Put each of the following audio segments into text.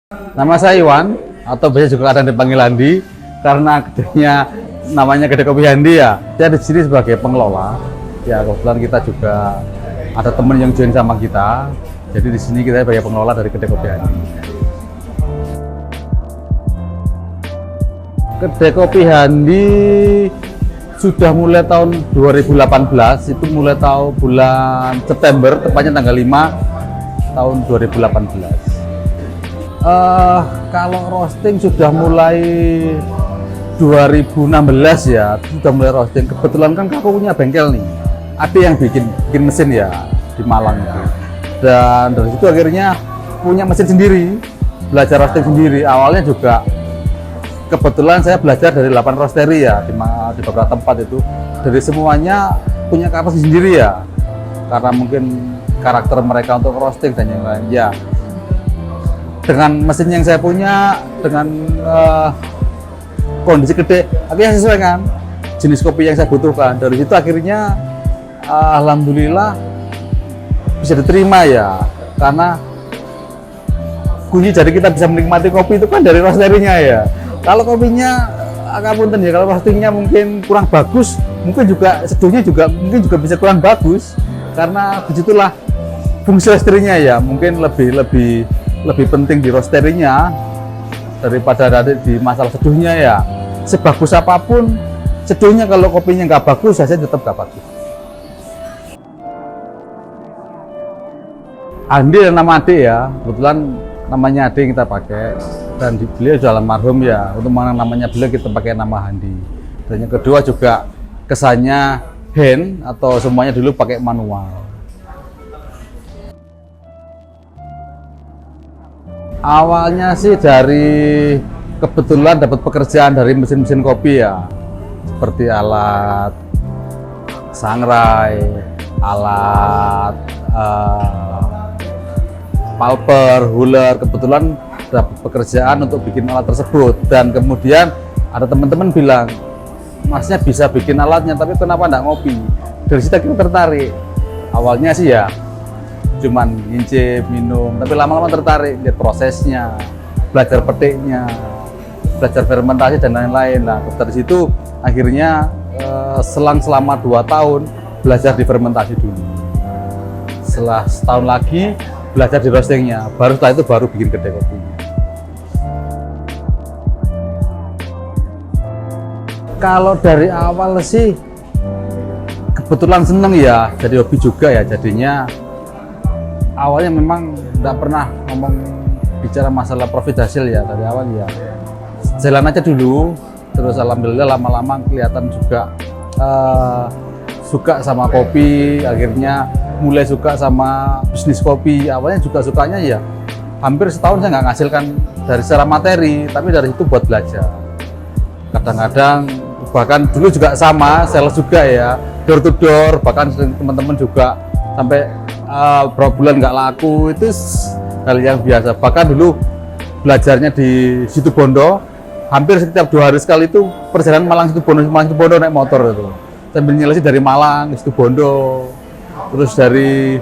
Nama saya Iwan, atau biasa juga kadang dipanggil Andi, karena kedainya namanya Kedai Kopi Handi ya. Saya di sini sebagai pengelola. Ya kebetulan kita juga ada teman yang join sama kita. Jadi di sini kita sebagai pengelola dari Kedai Kopi Handi. Kedai Kopi Handi sudah mulai tahun 2018, itu mulai tahun bulan September, tepatnya tanggal 5 tahun 2018. Kalau roasting sudah mulai 2016 ya, sudah mulai roasting. Kebetulan kan aku punya bengkel nih, ada yang bikin mesin ya di Malang itu. Dan dari situ akhirnya punya mesin sendiri, belajar roasting sendiri. Awalnya juga kebetulan saya belajar dari 8 roastery ya di beberapa tempat itu. Dari semuanya punya kapasitas sendiri ya, karena mungkin karakter mereka untuk roasting dan yang lain ya. Dengan mesin yang saya punya, dengan kondisi kedai, akhirnya sesuai kan jenis kopi yang saya butuhkan. Dari situ akhirnya alhamdulillah bisa diterima ya, karena kunci jadi kita bisa menikmati kopi itu kan dari roastery-nya ya. Kalau kopinya punten ya, kalau roastingnya mungkin kurang bagus, mungkin juga seduhnya juga mungkin juga bisa kurang bagus, karena begitulah fungsi roastery-nya ya. Mungkin lebih penting di roastery-nya daripada di masalah seduhnya ya. Sebagus apapun seduhnya, kalau kopinya nggak bagus, hasilnya tetap nggak bagus. Andi nama adik ya, kebetulan namanya adik yang kita pakai, dan beliau sudah almarhum ya. Untuk namanya beliau kita pakai nama Handi. Dan yang kedua juga kesannya hand atau semuanya dulu pakai manual. Awalnya sih dari kebetulan dapat pekerjaan dari mesin-mesin kopi ya, seperti alat sangrai, alat pulper, huller. Kebetulan dapat pekerjaan untuk bikin alat tersebut, dan kemudian ada teman-teman bilang, masnya bisa bikin alatnya tapi kenapa enggak ngopi. Dari situ kita tertarik. Awalnya sih ya cuman ngincip, minum, tapi lama-lama tertarik lihat prosesnya, belajar petiknya, belajar fermentasi dan lain-lain. Nah dari situ akhirnya selama 2 tahun belajar di fermentasi dulu. Setelah setahun lagi belajar di roastingnya, baru setelah itu baru bikin kedai kopinya. Kalau dari awal sih kebetulan seneng ya, jadi hobi juga ya. Jadinya awalnya memang nggak pernah ngomong bicara masalah profit hasil ya dari awal ya. Jalan aja dulu, terus alhamdulillah lama-lama kelihatan juga suka sama kopi. Akhirnya mulai suka sama bisnis kopi. Awalnya juga sukanya ya hampir setahun saya nggak ngasilkan dari secara materi, tapi dari itu buat belajar. Kadang-kadang bahkan dulu juga sama sales juga ya, door to door, bahkan teman-teman juga sampai berapa bulan nggak laku, itu hal yang biasa. Bahkan dulu belajarnya di Situbondo, hampir setiap 2 hari sekali itu perjalanan Malang Situbondo naik motor itu, sambil nyelesi dari Malang ke Situbondo, terus dari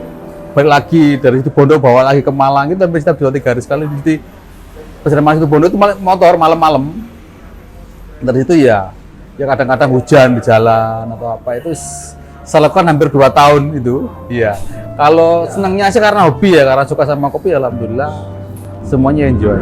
balik lagi dari Situbondo bawa lagi ke Malang, itu hampir setiap 2-3 hari sekali. Jadi perjalanan Malang Situbondo itu motor malam-malam. Dari itu ya kadang-kadang hujan di jalan atau apa, itu saya lakukan hampir 2 tahun itu. Iya. Kalau senangnya sih karena hobi ya, karena suka sama kopi, alhamdulillah semuanya enjoy.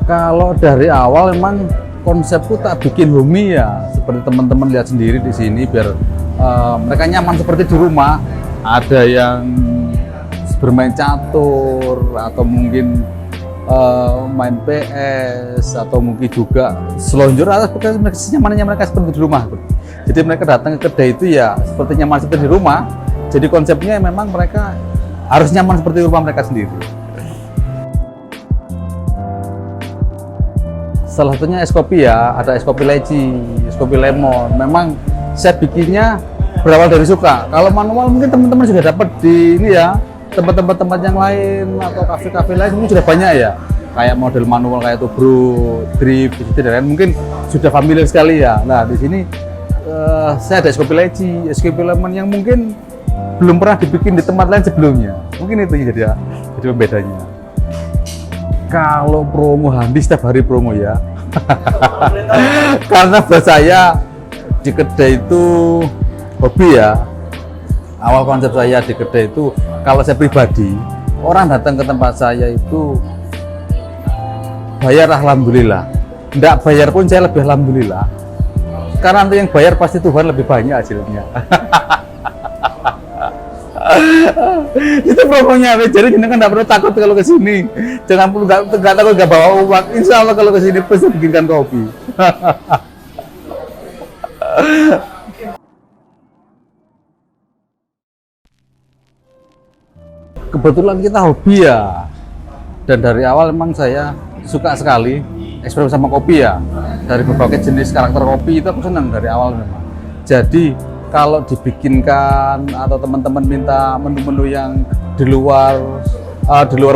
Kalau dari awal memang konsepku tak bikin homey ya, seperti teman-teman lihat sendiri di sini, biar mereka nyaman seperti di rumah. Ada yang bermain catur, atau mungkin main PS, atau mungkin juga selonjor, atau nyamannya mereka seperti di rumah. Jadi mereka datang ke kedai itu ya seperti nyaman seperti di rumah. Jadi konsepnya memang mereka harus nyaman seperti rumah mereka sendiri. Salah satunya es kopi ya, ada es kopi leci, es kopi lemon. Memang saya bikinnya berawal dari suka. Kalau manual mungkin teman-teman juga dapat di ini ya, tempat-tempat yang lain atau kafe-kafe lain mungkin sudah banyak ya, kayak model manual kayak tubruk, drip, dan lain, mungkin sudah familiar sekali ya. Nah di sini saya ada es kopi leci, es kopi lemon yang mungkin belum pernah dibikin di tempat lain sebelumnya. Mungkin itu jadi pembedanya. Kalau promo Handi setiap hari promo ya. Karena buat saya di kedai itu hobi ya. Awal konsep saya di kedai itu, kalau saya pribadi, orang datang ke tempat saya itu bayar alhamdulillah. Nggak bayar pun saya lebih alhamdulillah. Karena nanti yang bayar pasti Tuhan lebih banyak hasilnya. Itu promonya, jadi jenengan nggak perlu takut kalau ke sini. Jangan perlu nggak takut nggak bawa uang. Insya Allah kalau ke sini pasti bikinkan kopi. Kebetulan kita hobi ya, dan dari awal memang saya suka sekali eksperimen sama kopi ya. Dari berbagai jenis karakter kopi itu aku senang dari awal memang. Jadi kalau dibikinkan atau teman-teman minta menu-menu yang di luar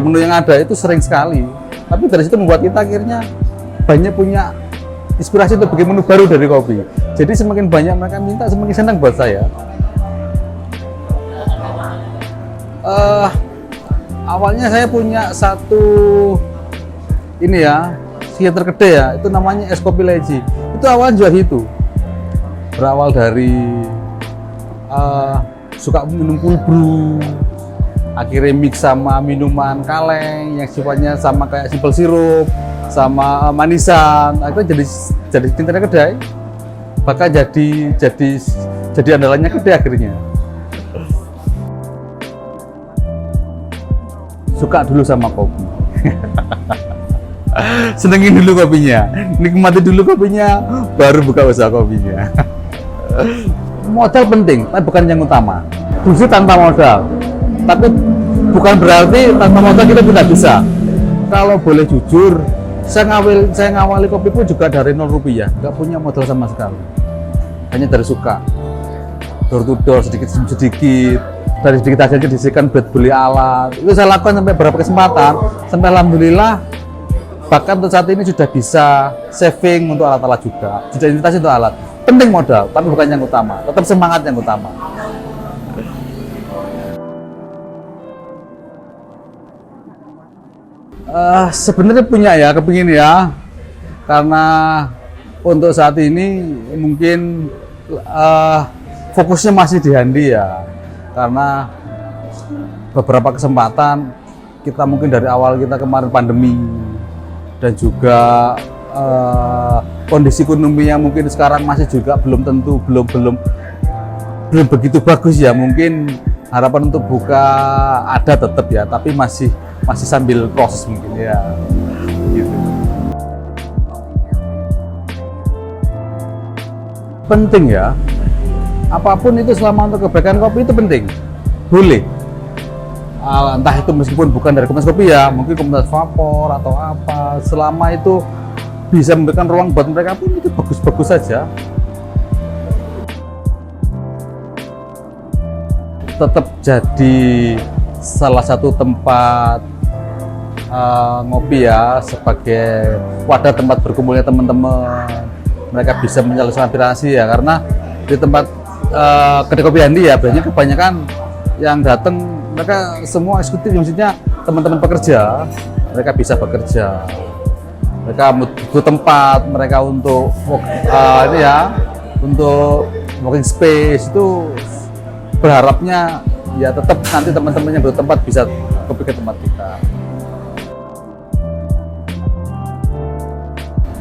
menu yang ada itu sering sekali. Tapi dari situ membuat kita akhirnya banyak punya inspirasi untuk bikin menu baru dari kopi. Jadi semakin banyak mereka minta, semakin senang buat saya. Awalnya saya punya satu ini ya, theater kedai ya, itu namanya Es Kopi Leci. Itu awalnya juga itu. Berawal dari suka minum cold brew, akhirnya mix sama minuman kaleng yang sifatnya sama kayak simple sirup, sama manisan. Akhirnya jadi tinternya kedai, bahkan jadi andalannya kedai akhirnya. Suka dulu sama kopi. Senengin dulu kopinya, nikmati dulu kopinya, baru buka usaha kopinya. Modal penting, tapi bukan yang utama. Justru tanpa modal, tapi bukan berarti tanpa modal kita tidak bisa. Kalau boleh jujur, saya ngawali kopi pun juga dari 0 rupiah, nggak punya modal sama sekali. Hanya dari suka, door to door sedikit-sedikit. Dari sedikit hasilnya disisikan buat beli alat. Itu saya lakukan sampai beberapa kesempatan, sampai alhamdulillah bahkan untuk saat ini sudah bisa saving untuk alat-alat juga, sudah investasi untuk alat. Penting modal, tapi bukan yang utama, tetap semangat yang utama. Sebenarnya punya ya, kepingin ya, karena untuk saat ini mungkin fokusnya masih di Handi ya. Karena beberapa kesempatan kita mungkin dari awal kita kemarin pandemi dan juga kondisi ekonomi yang mungkin sekarang masih juga belum tentu belum begitu bagus ya. Mungkin harapan untuk buka ada tetap ya, tapi masih sambil proses mungkin ya. Gitu. Penting ya. Apapun itu selama untuk kebaikan kopi itu penting, boleh. Entah itu meskipun bukan dari komunitas kopi ya, mungkin komunitas vapor atau apa, selama itu bisa memberikan ruang buat mereka pun itu bagus-bagus saja. Tetap jadi salah satu tempat ngopi ya, sebagai wadah tempat berkumpulnya teman-teman. Mereka bisa menyalurkan aspirasi ya, karena di tempat kedai kopi Handi ya, biasanya kebanyakan yang datang mereka semua eksekutif, maksudnya teman-teman pekerja, mereka bisa bekerja, mereka butuh tempat, mereka untuk ini ya, untuk working space itu berharapnya ya tetap nanti teman-teman yang butuh tempat bisa kopi ke tempat kita.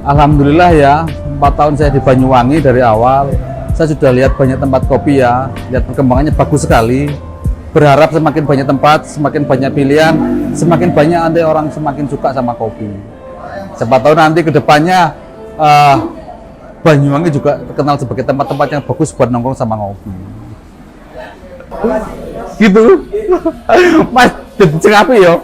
Alhamdulillah ya, 4 tahun saya di Banyuwangi dari awal. Saya sudah lihat banyak tempat kopi ya, lihat perkembangannya bagus sekali. Berharap semakin banyak tempat, semakin banyak pilihan, semakin banyak nanti orang semakin suka sama kopi. Siapa tahu nanti ke depannya Banyuwangi juga terkenal sebagai tempat-tempat yang bagus buat nongkrong sama ngopi. Gitu. Mas, jadi cek apa yo?